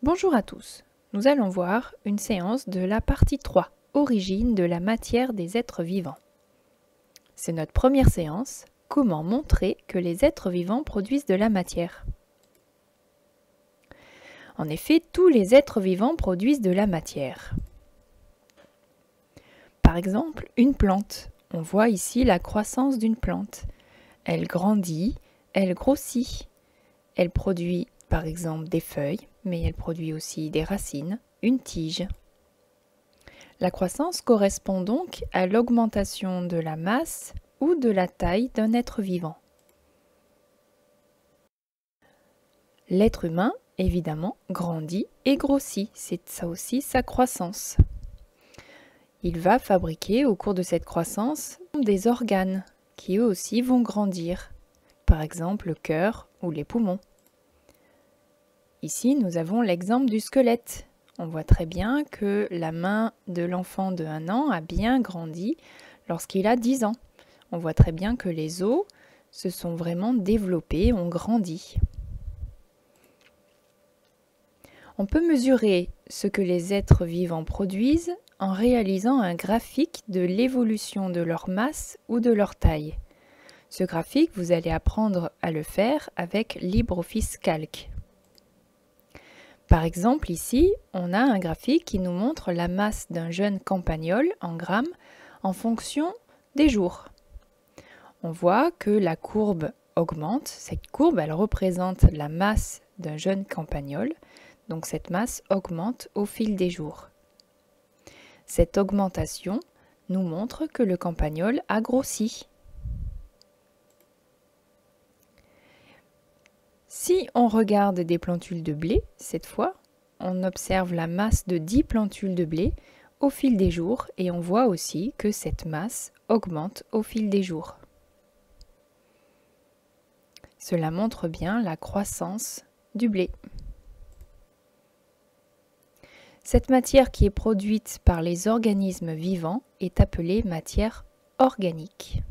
Bonjour à tous, nous allons voir une séance de la partie 3, origine de la matière des êtres vivants. C'est notre première séance, comment montrer que les êtres vivants produisent de la matière. En effet, tous les êtres vivants produisent de la matière. Par exemple, une plante. On voit ici la croissance d'une plante. Elle grandit, elle grossit. Elle produit par exemple des feuilles, mais elle produit aussi des racines, une tige. La croissance correspond donc à l'augmentation de la masse ou de la taille d'un être vivant. L'être humain, évidemment, grandit et grossit, c'est ça aussi sa croissance. Il va fabriquer au cours de cette croissance des organes qui eux aussi vont grandir, par exemple le cœur ou les poumons. Ici, nous avons l'exemple du squelette. On voit très bien que la main de l'enfant de 1 an a bien grandi lorsqu'il a 10 ans. On voit très bien que les os se sont vraiment développés, ont grandi. On peut mesurer ce que les êtres vivants produisent en réalisant un graphique de l'évolution de leur masse ou de leur taille. Ce graphique, vous allez apprendre à le faire avec LibreOffice Calc. Par exemple, ici, on a un graphique qui nous montre la masse d'un jeune campagnol en grammes en fonction des jours. On voit que la courbe augmente. Cette courbe, elle représente la masse d'un jeune campagnol. Donc cette masse augmente au fil des jours. Cette augmentation nous montre que le campagnol a grossi. Si on regarde des plantules de blé, cette fois, on observe la masse de 10 plantules de blé au fil des jours et on voit aussi que cette masse augmente au fil des jours. Cela montre bien la croissance du blé. Cette matière qui est produite par les organismes vivants est appelée matière organique.